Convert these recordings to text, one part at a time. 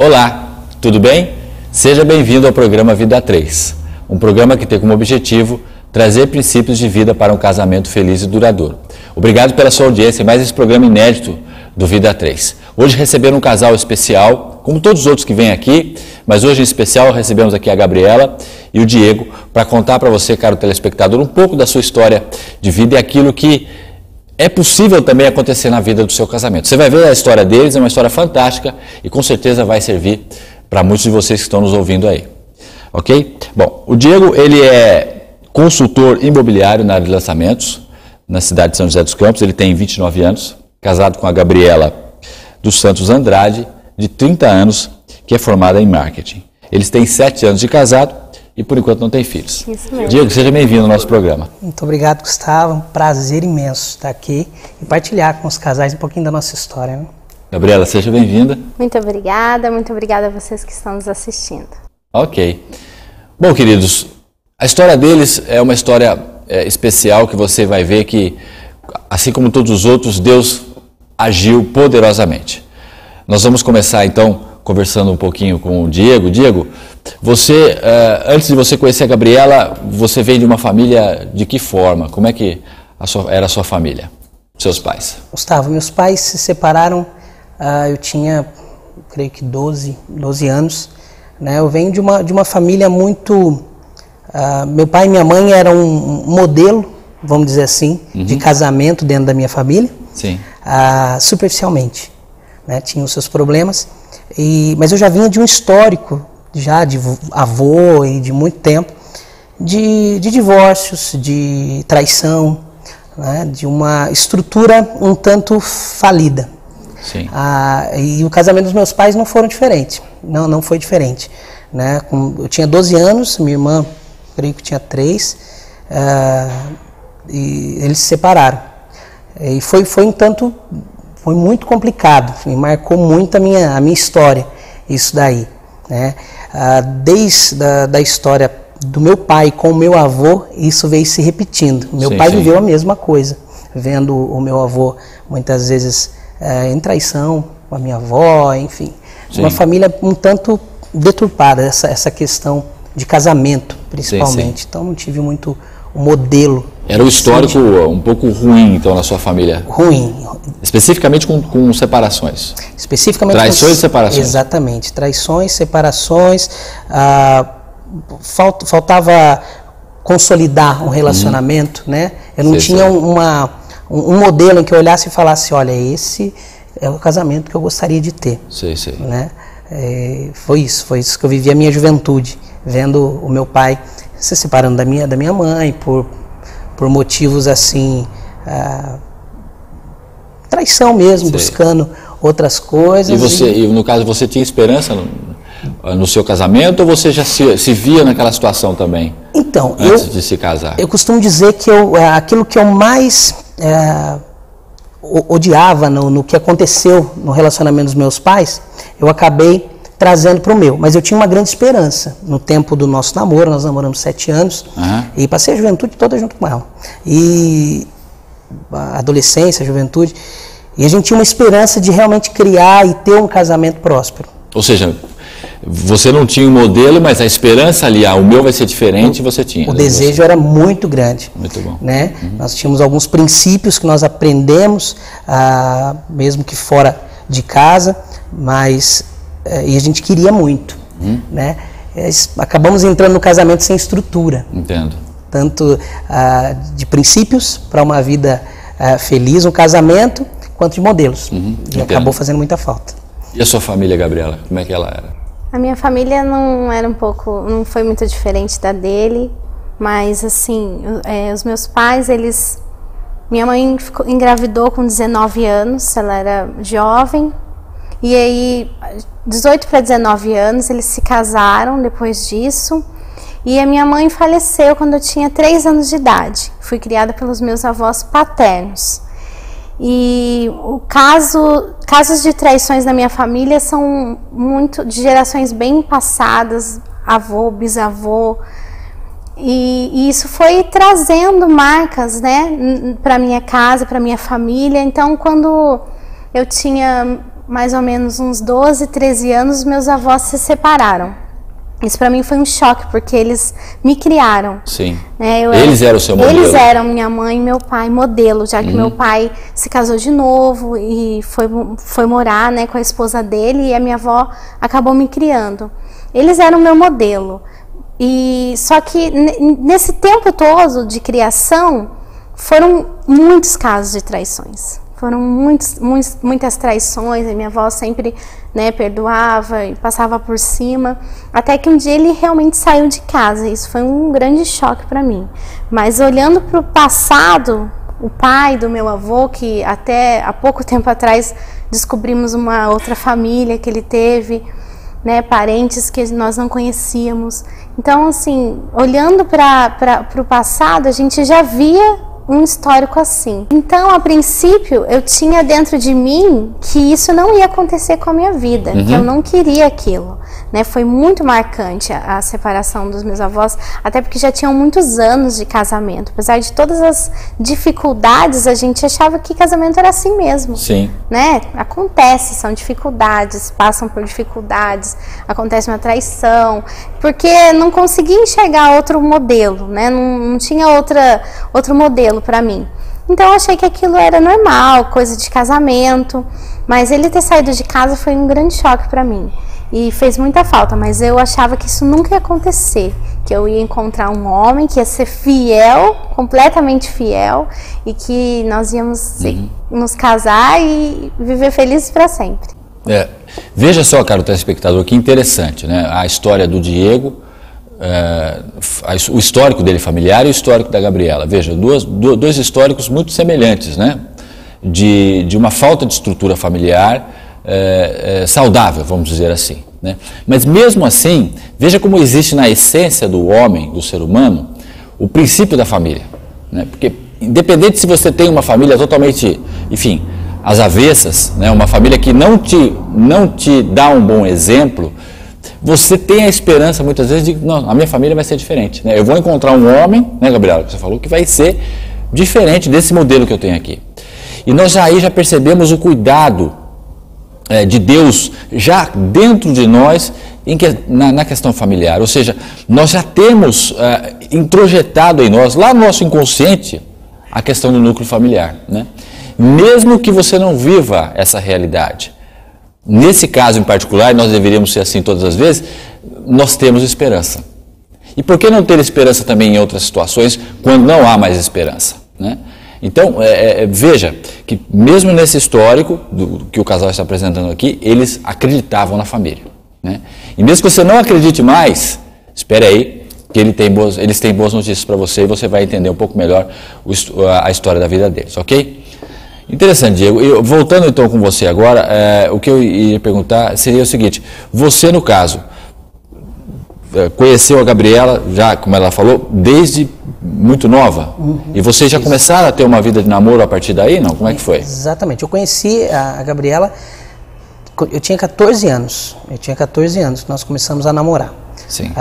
Olá, tudo bem? Seja bem-vindo ao programa Vida 3, um programa que tem como objetivo trazer princípios de vida para um casamento feliz e duradouro. Obrigado pela sua audiência em mais esse programa inédito do Vida 3. Hoje recebemos um casal especial, como todos os outros que vêm aqui, mas hoje em especial recebemos aqui a Gabriela e o Diego para contar para você, caro telespectador, um pouco da sua história de vida e aquilo que é possível também acontecer na vida do seu casamento. Você vai ver a história deles, é uma história fantástica e com certeza vai servir para muitos de vocês que estão nos ouvindo aí. Ok? Bom, o Diego, ele é consultor imobiliário na área de lançamentos, na cidade de São José dos Campos. Ele tem 29 anos, casado com a Gabriela dos Santos Andrade, de 30 anos, que é formada em marketing. Eles têm 7 anos de casado e por enquanto não tem filhos. Isso mesmo. Diego, seja bem-vindo ao nosso programa. Muito obrigado, Gustavo. Um prazer imenso estar aqui e partilhar com os casais um pouquinho da nossa história, né? Gabriela, seja bem-vinda. Muito obrigada a vocês que estão nos assistindo. Ok. Bom, queridos, a história deles é uma história especial que você vai ver que, assim como todos os outros, Deus agiu poderosamente. Nós vamos começar então conversando um pouquinho com o Diego. Diego, você, antes de você conhecer a Gabriela, você veio de uma família de que forma? Como é que era a sua família, seus pais? Gustavo, meus pais se separaram, eu tinha, creio que 12 anos, né? Eu venho de uma família muito... meu pai e minha mãe eram um modelo, vamos dizer assim, de casamento dentro da minha família. Sim. Superficialmente, né? Tinham os seus problemas, mas eu já vinha de um histórico, já de avô e de muito tempo, de divórcios, de traição, né? De uma estrutura um tanto falida. Sim. E o casamento dos meus pais não foram diferente, não foi diferente, né? Eu tinha 12 anos, minha irmã, creio que tinha 3, e eles se separaram. E foi um tanto, foi muito complicado, me marcou muito a minha história, isso daí, né? Desde da história do meu pai com o meu avô, isso veio se repetindo. Meu pai viveu a mesma coisa, vendo o meu avô muitas vezes em traição com a minha avó, enfim. Sim. Uma família um tanto deturpada, essa questão de casamento, principalmente. Sim. Então não tive muito o modelo. Era um histórico um pouco ruim, então, na sua família? Ruim. Especificamente com separações? Especificamente traições e separações? Exatamente. Traições, separações. Faltava consolidar um relacionamento, né? Eu não tinha um modelo em que eu olhasse e falasse, olha, esse é o casamento que eu gostaria de ter. Sei. Né? Foi isso que eu vivi a minha juventude, vendo o meu pai se separando da minha mãe por motivos assim, traição mesmo, buscando outras coisas. E no caso, você tinha esperança no seu casamento ou você já se via naquela situação também? Então, antes de se casar? Eu costumo dizer que aquilo que eu mais odiava no que aconteceu no relacionamento dos meus pais, eu acabei trazendo para o meu, mas eu tinha uma grande esperança no tempo do nosso namoro. Nós namoramos 7 anos e passei a juventude toda junto com ela, e a adolescência, a juventude, e a gente tinha uma esperança de realmente criar e ter um casamento próspero. Ou seja, você não tinha um modelo, mas a esperança ali, o meu vai ser diferente, você tinha. O desejo era muito grande. Muito bom. Né? Nós tínhamos alguns princípios que nós aprendemos, mesmo que fora de casa, mas e a gente queria muito, né? Acabamos entrando no casamento sem estrutura. Entendo. Tanto de princípios para uma vida feliz, um casamento, quanto de modelos. E acabou fazendo muita falta. E a sua família, Gabriela, como é que ela era? A minha família não foi muito diferente da dele, mas assim, os meus pais, minha mãe engravidou com 19 anos, ela era jovem. E aí, 18 para 19 anos, eles se casaram depois disso. E a minha mãe faleceu quando eu tinha 3 anos de idade. Fui criada pelos meus avós paternos. E casos de traições na minha família são muito de gerações bem passadas, avô, bisavô. E isso foi trazendo marcas, né, para minha casa, para minha família. Então, quando eu tinha mais ou menos uns 12, 13 anos, meus avós se separaram. Isso para mim foi um choque, porque eles me criaram. Sim. Né? Eles eram o seu modelo? Eles eram minha mãe e meu pai modelo, já que meu pai se casou de novo e foi morar, né, com a esposa dele, e a minha avó acabou me criando. Eles eram meu modelo. E só que nesse tempo todo de criação, foram muitos casos de traições. Foram muitas traições, e minha avó sempre, né, perdoava e passava por cima, até que um dia ele realmente saiu de casa. Isso foi um grande choque para mim. Mas olhando para o passado, o pai do meu avô, que até há pouco tempo atrás descobrimos uma outra família que ele teve, né, parentes que nós não conhecíamos. Então, assim, olhando para o passado, a gente já via um histórico assim. Então, a princípio, eu tinha dentro de mim que isso não ia acontecer com a minha vida, que eu não queria aquilo, né? Foi muito marcante a separação dos meus avós, até porque já tinham muitos anos de casamento. Apesar de todas as dificuldades, a gente achava que casamento era assim mesmo. Sim. Né? Acontece, são dificuldades, passam por dificuldades, acontece uma traição, porque não conseguia enxergar outro modelo, né? Não tinha outro modelo para mim. Então eu achei que aquilo era normal, coisa de casamento, mas ele ter saído de casa foi um grande choque para mim e fez muita falta, mas eu achava que isso nunca ia acontecer, que eu ia encontrar um homem que ia ser fiel, completamente fiel, e que nós íamos nos casar e viver felizes para sempre. Veja só, caro telespectador, que interessante, né? A história do Diego, o histórico dele familiar e o histórico da Gabriela. Veja, dois históricos muito semelhantes, né? De uma falta de estrutura familiar saudável, vamos dizer assim, né? Mas mesmo assim, veja como existe na essência do homem, do ser humano, o princípio da família, né? Porque independente se você tem uma família totalmente, enfim, às avessas, né? Uma família que não te dá um bom exemplo, você tem a esperança muitas vezes de não, a minha família vai ser diferente, né? Eu vou encontrar um homem, né, Gabriela, que você falou, que vai ser diferente desse modelo que eu tenho aqui. E nós já percebemos o cuidado de Deus já dentro de nós na questão familiar. Ou seja, nós já temos introjetado em nós, lá no nosso inconsciente, a questão do núcleo familiar, né? Mesmo que você não viva essa realidade. Nesse caso em particular, nós deveríamos ser assim todas as vezes, nós temos esperança. E por que não ter esperança também em outras situações, quando não há mais esperança, né? Então, veja que mesmo nesse histórico que o casal está apresentando aqui, eles acreditavam na família, né? E mesmo que você não acredite mais, espere aí, que eles têm boas notícias para você e você vai entender um pouco melhor a história da vida deles, ok? Interessante, Diego. Voltando então com você agora, o que eu ia perguntar seria o seguinte: você, no caso, conheceu a Gabriela, já, como ela falou, desde muito nova, e vocês já começaram a ter uma vida de namoro a partir daí, não? Como é que foi? Exatamente, eu conheci a Gabriela, eu tinha 14 anos, nós começamos a namorar. Sim.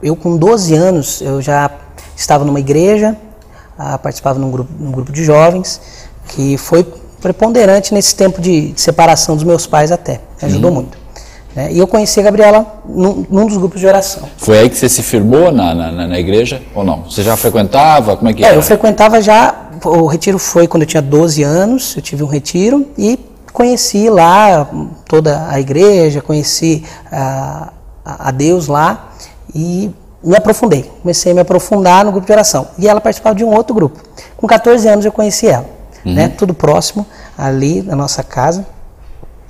Eu com 12 anos, eu já estava numa igreja, participava num grupo de jovens, que foi preponderante nesse tempo de separação dos meus pais até, me ajudou muito. Né? E eu conheci a Gabriela num dos grupos de oração. Foi aí que você se firmou na igreja ou não? Você já frequentava? Como é que era? Eu frequentava já, o retiro foi quando eu tinha 12 anos, eu tive um retiro e conheci lá toda a igreja, conheci a Deus lá e me aprofundei, comecei a me aprofundar no grupo de oração. E ela participava de um outro grupo. Com 14 anos eu conheci ela, né? Tudo próximo ali na nossa casa.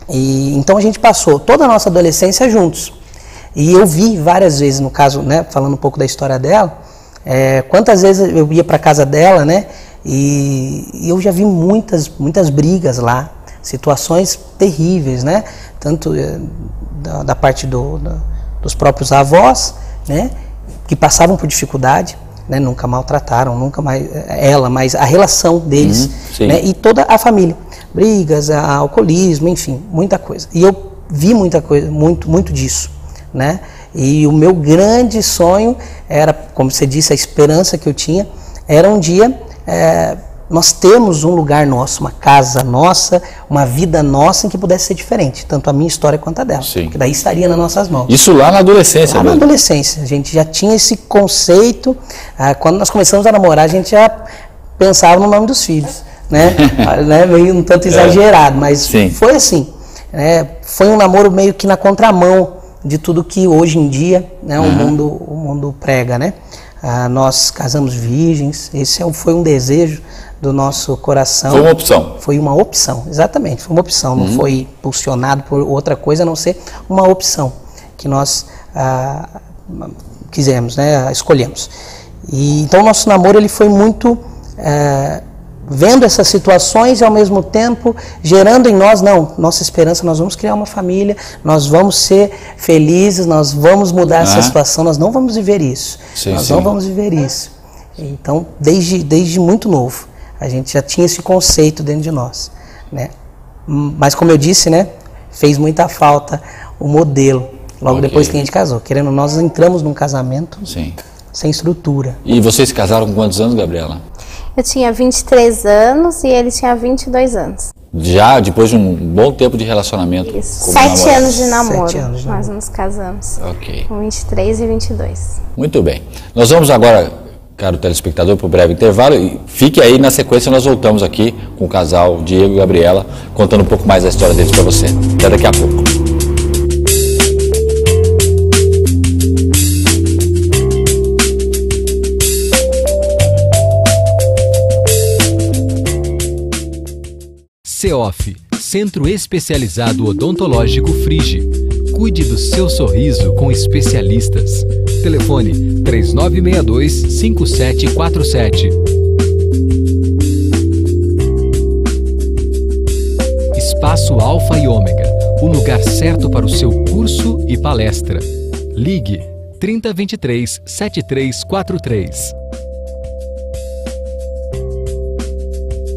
E então a gente passou toda a nossa adolescência juntos. E eu vi várias vezes, no caso, né, falando um pouco da história dela, quantas vezes eu ia para casa dela, né? E eu já vi muitas brigas lá, situações terríveis, né? Tanto da parte dos próprios avós, né? Que passavam por dificuldade, né? Nunca maltrataram, nunca mais ela, mas a relação deles, né? E toda a família, brigas, alcoolismo, enfim, muita coisa. E eu vi muita coisa, muito disso, né? E o meu grande sonho era, como você disse, a esperança que eu tinha era um dia nós termos um lugar nosso, uma casa nossa, uma vida nossa em que pudesse ser diferente, tanto a minha história quanto a dela. Sim. Que daí estaria nas nossas mãos. Isso lá na adolescência, lá mesmo? Na adolescência, a gente já tinha esse conceito. Quando nós começamos a namorar, a gente já pensava no nome dos filhos, né? Meio um tanto exagerado, mas sim, foi assim. Foi um namoro meio que na contramão de tudo que hoje em dia, né, o mundo prega, né? Nós casamos virgens, esse foi um desejo do nosso coração. Foi uma opção. Foi uma opção, exatamente, foi uma opção, não foi impulsionado por outra coisa a não ser uma opção que nós quisemos, né, escolhemos. E então o nosso namoro ele foi muito vendo essas situações e ao mesmo tempo gerando em nós, nossa esperança, nós vamos criar uma família, nós vamos ser felizes, nós vamos mudar essa situação, nós não vamos viver isso, não vamos viver isso. Então, desde muito novo, a gente já tinha esse conceito dentro de nós, né? Mas como eu disse, né, fez muita falta o modelo, logo depois que a gente casou, querendo nós entramos num casamento sem estrutura. E vocês se casaram com quantos anos, Gabriela? Eu tinha 23 anos e ele tinha 22 anos. Já depois de um bom tempo de relacionamento? Isso. 7 anos de namoro. 7 anos de namoro. Nós nos casamos. Ok. Com 23 e 22. Muito bem. Nós vamos agora, caro telespectador, para o breve intervalo. E fique aí, na sequência nós voltamos aqui com o casal Diego e Gabriela, contando um pouco mais da história deles para você. Até daqui a pouco. CEOF, Centro Especializado Odontológico Frige. Cuide do seu sorriso com especialistas. Telefone 3962-5747. Espaço Alfa e Ômega, o lugar certo para o seu curso e palestra. Ligue 3023-7343.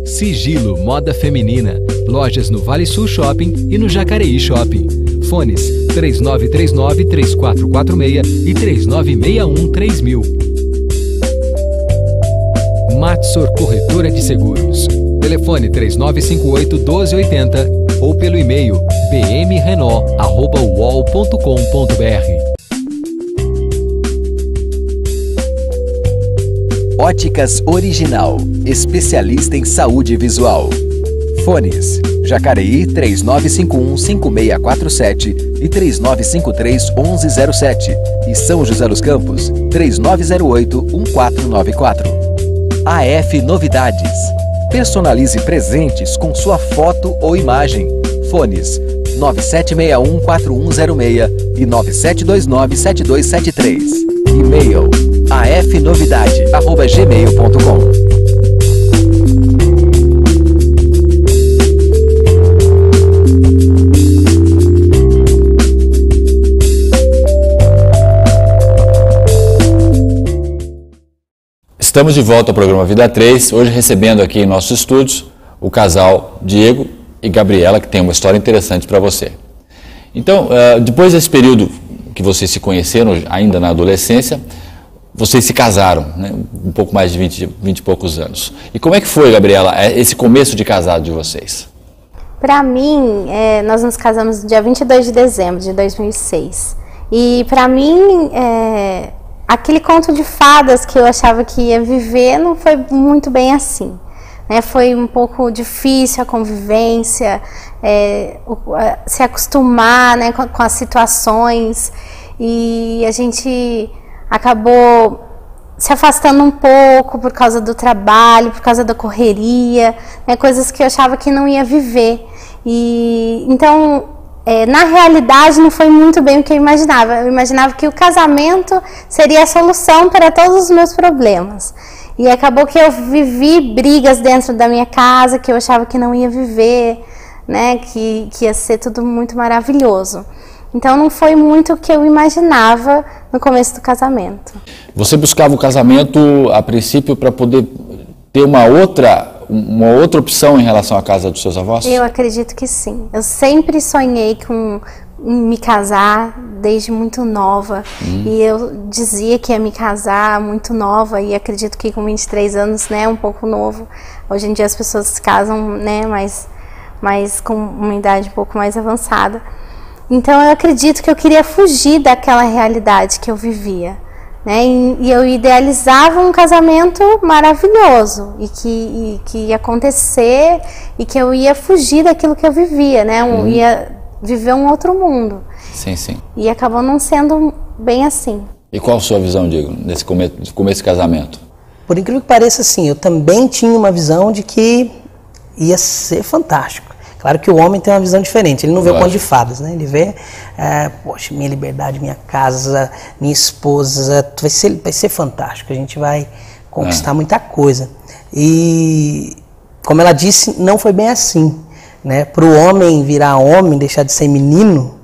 Sigilo Moda Feminina. Lojas no Vale Sul Shopping e no Jacareí Shopping. Fones 3939-3446 e 3961-3000. Matsor Corretora de Seguros. Telefone 3958-1280 ou pelo e-mail bmrenault@uol.com.br. Óticas Original, especialista em saúde visual. Fones: Jacareí 3951-5647 e 3953-1107 e São José dos Campos 3908-1494. AF Novidades. Personalize presentes com sua foto ou imagem. Fones: 9761-4106 e 9729-7273. E-mail: afnovidade@gmail.com. Estamos de volta ao programa Vida 3, hoje recebendo aqui em nossos estúdios o casal Diego e Gabriela, que tem uma história interessante para você. Então, depois desse período que vocês se conheceram, ainda na adolescência, vocês se casaram, né? Um pouco mais de 20 e poucos anos. E como é que foi, Gabriela, esse começo de casado de vocês? Para mim, nós nos casamos no dia 22 de dezembro de 2006. E para mim, aquele conto de fadas que eu achava que ia viver não foi muito bem assim. Foi um pouco difícil a convivência, se acostumar, né, com as situações. E a gente acabou se afastando um pouco por causa do trabalho, por causa da correria, né, coisas que eu achava que não ia viver. E então, na realidade, não foi muito bem o que eu imaginava. Eu imaginava que o casamento seria a solução para todos os meus problemas. E acabou que eu vivi brigas dentro da minha casa, que eu achava que não ia viver, né, que ia ser tudo muito maravilhoso. Então não foi muito o que eu imaginava no começo do casamento. Você buscava o casamento a princípio para poder ter uma outra opção em relação à casa dos seus avós? Eu acredito que sim. Eu sempre sonhei me casar desde muito nova. E eu dizia que ia me casar muito nova, e acredito que com 23 anos, né, um pouco novo. Hoje em dia as pessoas se casam, né, mas com uma idade um pouco mais avançada. Então eu acredito que eu queria fugir daquela realidade que eu vivia, né? E eu idealizava um casamento maravilhoso e que ia acontecer, e que eu ia fugir daquilo que eu vivia, né? Ia viver um outro mundo. Sim, sim. E acabou não sendo bem assim. E qual a sua visão, Diego, nesse começo de casamento? Por incrível que pareça, assim, eu também tinha uma visão de que ia ser fantástico. Claro que o homem tem uma visão diferente, ele não vê o conto de fadas, né? Ele vê, poxa, minha liberdade, minha casa, minha esposa, vai ser fantástico, a gente vai conquistar muita coisa. E, como ela disse, não foi bem assim, né? Para o homem virar homem, deixar de ser menino,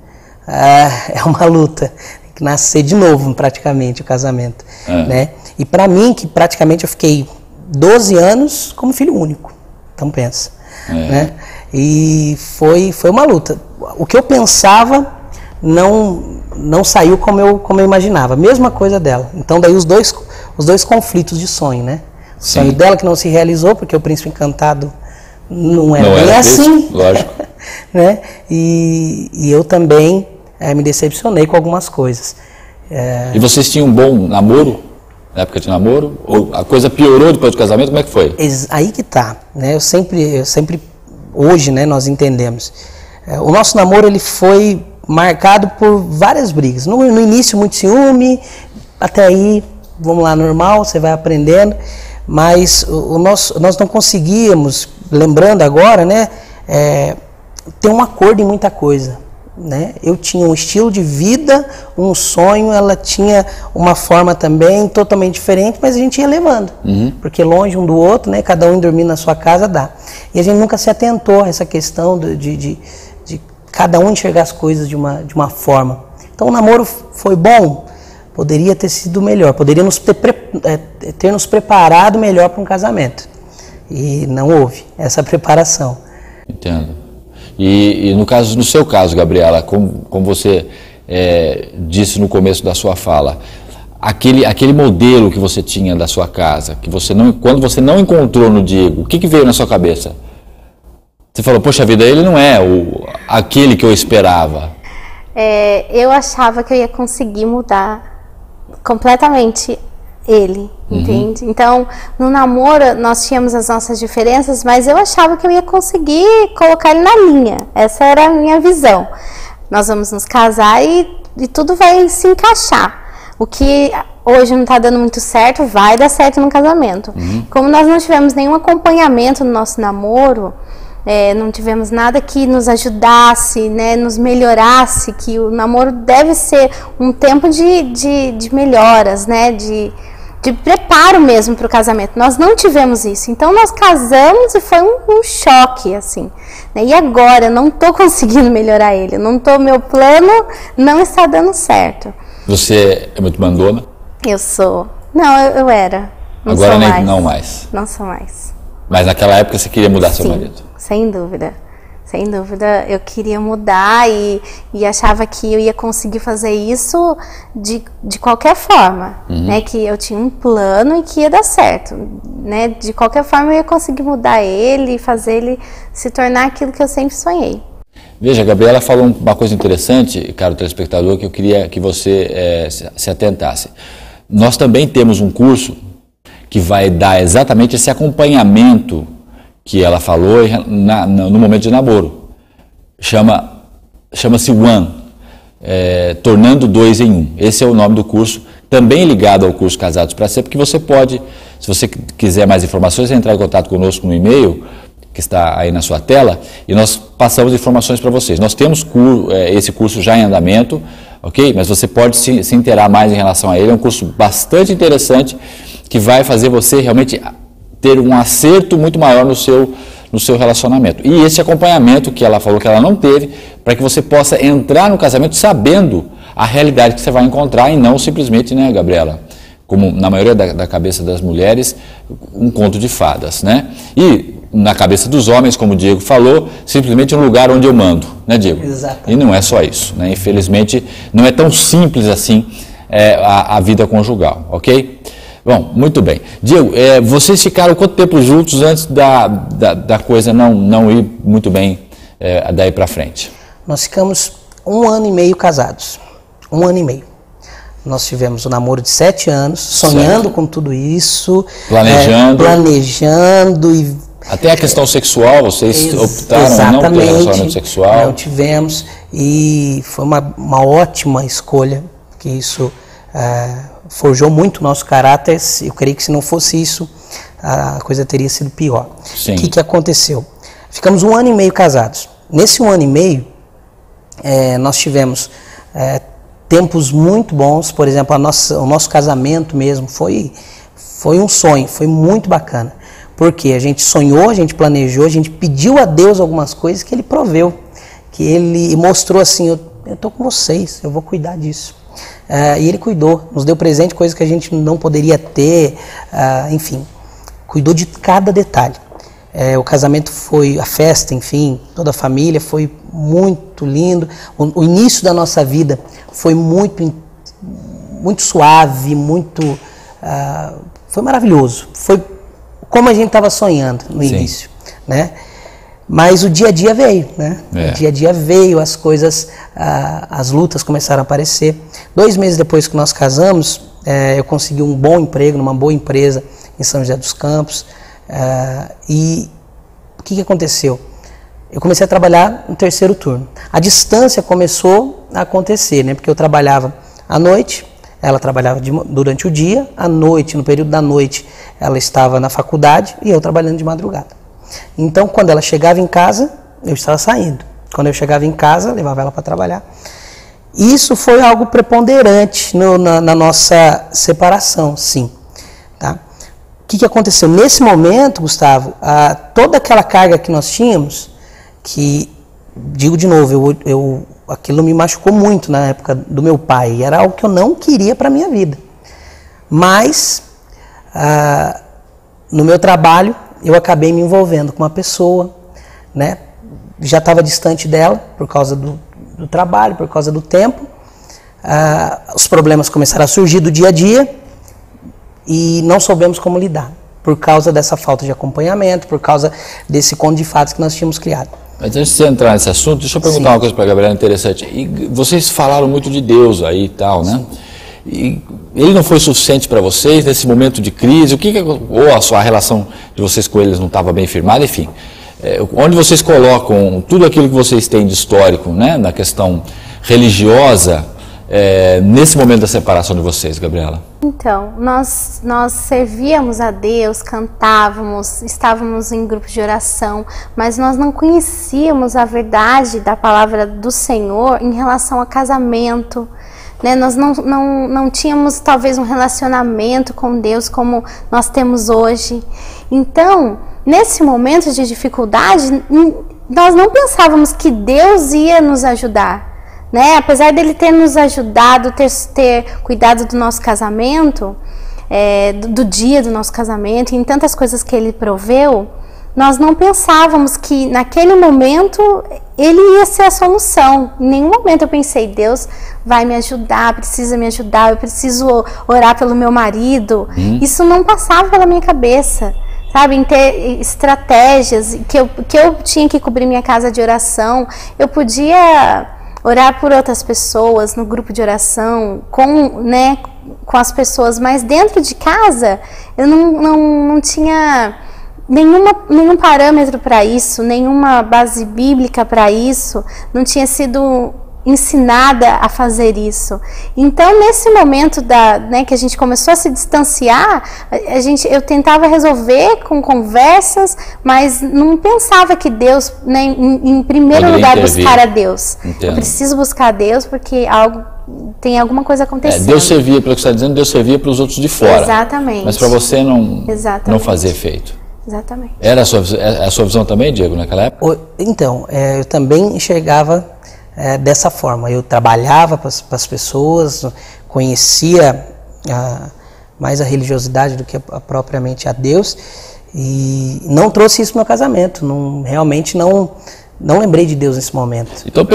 é uma luta, tem que nascer de novo praticamente o casamento, né? E para mim, que praticamente eu fiquei 12 anos como filho único, então pensa, né? E foi uma luta. O que eu pensava não saiu como eu imaginava. Mesma coisa dela. Então daí os dois conflitos de sonho, né? O sonho dela que não se realizou, porque o Príncipe Encantado não era bem assim. Lógico. Né? E eu também me decepcionei com algumas coisas. E vocês tinham um bom namoro? Na época de namoro? Ou a coisa piorou depois do casamento? Como é que foi? Aí que tá, né? Eu sempre hoje, né, nós entendemos. O nosso namoro, ele foi marcado por várias brigas. No início, muito ciúme, até aí, vamos lá, normal, você vai aprendendo. Mas nós não conseguíamos, lembrando agora, né, ter um acordo em muita coisa. Né? Eu tinha um estilo de vida, um sonho, ela tinha uma forma também totalmente diferente, mas a gente ia levando, porque longe um do outro, né? Cada um dormindo na sua casa dá. E a gente nunca se atentou a essa questão de cada um enxergar as coisas de uma forma. Então o namoro foi bom, poderia ter sido melhor, poderia ter nos preparado melhor para um casamento, e não houve essa preparação. Entendo. E no seu caso, Gabriela, como você disse no começo da sua fala, aquele modelo que você tinha da sua casa, que quando você não encontrou no Diego, o que veio na sua cabeça? Você falou, poxa vida, ele não é aquele que eu esperava. Eu achava que eu ia conseguir mudar completamente ele, entende? Então, no namoro, nós tínhamos as nossas diferenças, mas eu achava que eu ia conseguir colocar ele na linha. Essa era a minha visão. Nós vamos nos casar e tudo vai se encaixar. O que hoje não está dando muito certo, vai dar certo no casamento. Como nós não tivemos nenhum acompanhamento no nosso namoro, não tivemos nada que nos ajudasse, né, nos melhorasse, que o namoro deve ser um tempo de melhoras, né, de preparo mesmo para o casamento. Nós não tivemos isso. Então nós casamos e foi um choque, assim. Né? E agora eu não estou conseguindo melhorar ele. Meu plano não está dando certo. Você é muito mandona? Eu sou. Não, eu era. Não agora sou nem mais. Não mais. Não sou mais. Mas naquela época você queria mudar seu Sim, marido? Sem dúvida. Sem dúvida, eu queria mudar e achava que eu ia conseguir fazer isso de qualquer forma, né? Que eu tinha um plano e que ia dar certo, né? De qualquer forma eu ia conseguir mudar ele e fazer ele se tornar aquilo que eu sempre sonhei. Veja, a Gabriela falou uma coisa interessante, caro telespectador, que eu queria que você se atentasse. Nós também temos um curso que vai dar exatamente esse acompanhamento que ela falou no momento de namoro. Chama-se One, Tornando Dois em Um. Esse é o nome do curso, também ligado ao curso Casados para Sempre, porque você pode, se você quiser mais informações, entrar em contato conosco no e-mail, que está aí na sua tela, e nós passamos informações para vocês. Nós temos esse curso já em andamento, ok? Mas você pode se inteirar mais em relação a ele. É um curso bastante interessante, que vai fazer você realmente ter um acerto muito maior no seu relacionamento. E esse acompanhamento que ela falou que ela não teve, para que você possa entrar no casamento sabendo a realidade que você vai encontrar e não simplesmente, né, Gabriela, como na maioria da cabeça das mulheres, um conto de fadas, né? E na cabeça dos homens, como o Diego falou, simplesmente um lugar onde eu mando, né, Diego? Exatamente. E não é só isso, né? Infelizmente, não é tão simples assim a vida conjugal, ok? Bom, muito bem. Diego, vocês ficaram quanto tempo juntos antes da coisa não ir muito bem daí para frente? Nós ficamos 1 ano e meio casados. 1 ano e meio. Nós tivemos um namoro de 7 anos, sonhando certo. Com tudo isso. Planejando e... Até a questão sexual, vocês optaram não ter relacionamento sexual? Não tivemos, e foi uma ótima escolha, que isso forjou muito o nosso caráter. Eu creio que se não fosse isso, a coisa teria sido pior. Sim. O que aconteceu? Ficamos 1 ano e meio casados. Nesse 1 ano e meio, nós tivemos tempos muito bons. Por exemplo, o nosso casamento mesmo foi um sonho, foi muito bacana. Porque a gente sonhou, a gente planejou, a gente pediu a Deus algumas coisas que Ele proveu, que Ele mostrou assim, eu estou com vocês, eu vou cuidar disso. E Ele cuidou, nos deu presente coisas que a gente não poderia ter, enfim, cuidou de cada detalhe. O casamento foi, a festa, enfim, toda a família, foi muito lindo. O início da nossa vida foi muito suave, foi maravilhoso. Foi como a gente estava sonhando no início, né? Mas o dia a dia veio, né? O dia a dia veio, as coisas, as lutas começaram a aparecer. 2 meses depois que nós casamos, eu consegui um bom emprego numa boa empresa em São José dos Campos. E o que aconteceu? Eu comecei a trabalhar no 3º turno. A distância começou a acontecer, né? Porque eu trabalhava à noite, ela trabalhava durante o dia, à noite, no período da noite, ela estava na faculdade e eu trabalhando de madrugada. Então, quando ela chegava em casa, eu estava saindo. Quando eu chegava em casa, levava ela para trabalhar. Isso foi algo preponderante na nossa separação, sim. Tá? O que aconteceu? Nesse momento, Gustavo, toda aquela carga que nós tínhamos, que, digo de novo, aquilo me machucou muito na época do meu pai, era algo que eu não queria para a minha vida. Mas, no meu trabalho, eu acabei me envolvendo com uma pessoa, né? Já estava distante dela por causa do trabalho, por causa do tempo. Os problemas começaram a surgir do dia a dia e não soubemos como lidar, por causa dessa falta de acompanhamento, por causa desse conto de fatos que nós tínhamos criado. Mas antes de você entrar nesse assunto, deixa eu perguntar uma coisa para a Gabriela interessante. E vocês falaram muito de Deus aí e tal, né? E Ele não foi suficiente para vocês nesse momento de crise? Ou a sua relação de vocês com eles não estava bem firmada? Enfim, onde vocês colocam tudo aquilo que vocês têm de histórico, né, na questão religiosa, nesse momento da separação de vocês, Gabriela? Então, nós servíamos a Deus, cantávamos, estávamos em grupo de oração, mas nós não conhecíamos a verdade da palavra do Senhor em relação a casamento, né? Nós não tínhamos talvez um relacionamento com Deus como nós temos hoje. Então, nesse momento de dificuldade, nós não pensávamos que Deus ia nos ajudar. Né? Apesar dele ter nos ajudado, ter cuidado do nosso casamento, do dia do nosso casamento, em tantas coisas que ele proveu, nós não pensávamos que naquele momento ele ia ser a solução. Em nenhum momento eu pensei, Deus vai me ajudar, precisa me ajudar, eu preciso orar pelo meu marido. Isso não passava pela minha cabeça. Sabe, em ter estratégias, que eu tinha que cobrir minha casa de oração, eu podia orar por outras pessoas no grupo de oração, com as pessoas, mas dentro de casa eu não tinha nenhum parâmetro para isso, nenhuma base bíblica para isso, não tinha sido ensinada a fazer isso. Então, nesse momento que a gente começou a se distanciar, eu tentava resolver com conversas, mas não pensava que Deus, né, em primeiro lugar, buscar a Deus. Entendo. Eu preciso buscar a Deus porque tem alguma coisa acontecendo. Deus servia, pelo que você está dizendo, Deus servia para os outros de fora. Exatamente. Mas para você não fazia efeito. Exatamente. Era a sua visão também, Diego, naquela época? Então, eu também enxergava dessa forma. Eu trabalhava para as pessoas, conhecia mais a religiosidade do que propriamente a Deus, E não trouxe isso pro meu casamento, realmente não lembrei de Deus nesse momento. Então,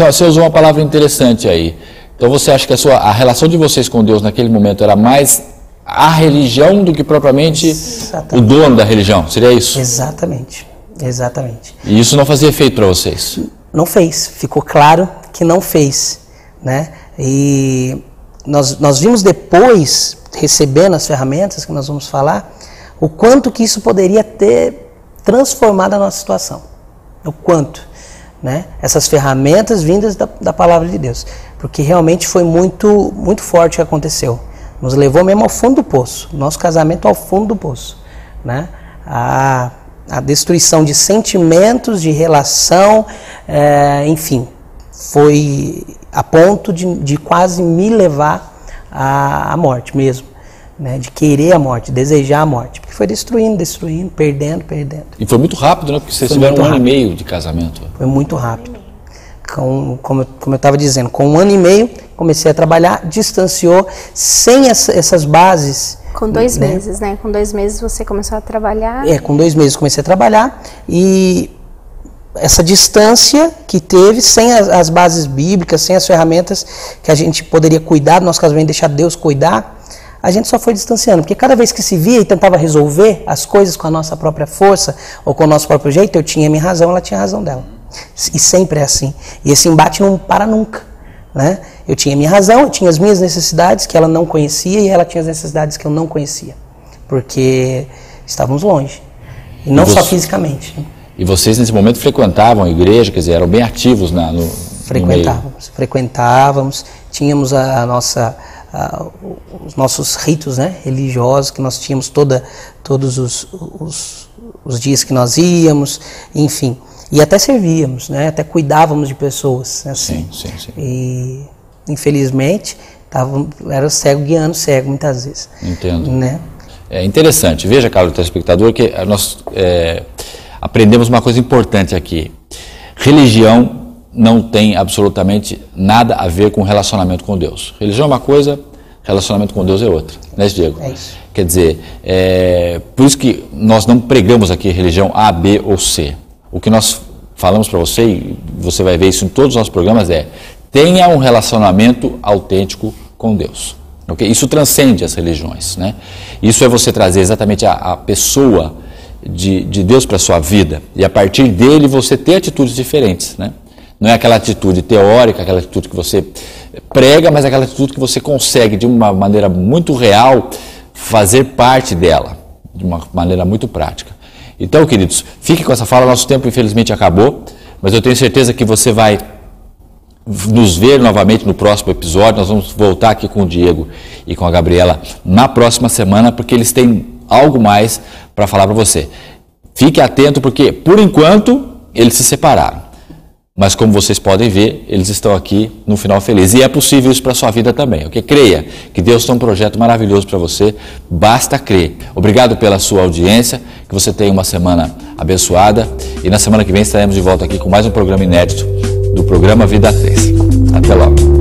você usou uma palavra interessante aí. Então você acha que a relação de vocês com Deus naquele momento era mais a religião do que propriamente o dono da religião? Seria isso? Exatamente. E isso não fazia efeito para vocês? Não fez, ficou claro que não fez, né? E nós vimos depois, recebendo as ferramentas que nós vamos falar, o quanto que isso poderia ter transformado a nossa situação. O quanto, né? Essas ferramentas vindas da palavra de Deus. Porque realmente foi muito, muito forte o que aconteceu. Nos levou mesmo ao fundo do poço. Nosso casamento ao fundo do poço, né? A destruição de sentimentos, de relação, enfim, foi a ponto de quase me levar à morte mesmo, né? De querer a morte, desejar a morte, porque foi destruindo, perdendo. E foi muito rápido, né? Porque vocês tiveram um ano e meio de casamento. Foi muito rápido. Como eu estava dizendo, com 1 ano e meio comecei a trabalhar, distanciou, sem essas bases. Com 2 meses, né? Com 2 meses você começou a trabalhar? Com 2 meses comecei a trabalhar e essa distância que teve, sem as bases bíblicas, sem as ferramentas que a gente poderia cuidar do nosso casamento, deixar Deus cuidar, a gente só foi distanciando. Porque cada vez que se via e tentava resolver as coisas com a nossa própria força ou com o nosso próprio jeito, eu tinha a minha razão, ela tinha a razão dela. E sempre é assim. E esse embate não para nunca, né? Eu tinha a minha razão, eu tinha as minhas necessidades que ela não conhecia e ela tinha as necessidades que eu não conhecia. Porque estávamos longe. E não só fisicamente. E vocês nesse momento frequentavam a igreja, quer dizer, eram bem ativos no meio? Frequentávamos, tínhamos os nossos ritos, né, religiosos, que nós tínhamos todos os dias que nós íamos, enfim. E até servíamos, né? Até cuidávamos de pessoas. Assim. Sim. E, infelizmente, era cego guiando cego, muitas vezes. Entendo. Né? É interessante. Veja, caro telespectador, que nós aprendemos uma coisa importante aqui. Religião não tem absolutamente nada a ver com relacionamento com Deus. Religião é uma coisa, relacionamento com Deus é outra. Né, Diego? É isso. Quer dizer, por isso que nós não pregamos aqui religião A, B ou C. O que nós falamos para você, e você vai ver isso em todos os nossos programas, tenha um relacionamento autêntico com Deus. Okay? Isso transcende as religiões. Né? Isso é você trazer exatamente a pessoa de Deus para a sua vida e a partir dele você ter atitudes diferentes. Né? Não é aquela atitude teórica, aquela atitude que você prega, mas aquela atitude que você consegue de uma maneira muito real fazer parte dela, de uma maneira muito prática. Então, queridos, fique com essa fala, nosso tempo infelizmente acabou, mas eu tenho certeza que você vai nos ver novamente no próximo episódio. Nós vamos voltar aqui com o Diego e com a Gabriela na próxima semana, porque eles têm algo mais para falar para você. Fique atento, porque por enquanto eles se separaram. Mas como vocês podem ver, eles estão aqui no final feliz. E é possível isso para a sua vida também. Okay? Creia que Deus tem um projeto maravilhoso para você. Basta crer. Obrigado pela sua audiência. Que você tenha uma semana abençoada. E na semana que vem estaremos de volta aqui com mais um programa inédito do programa Vida 3. Até logo.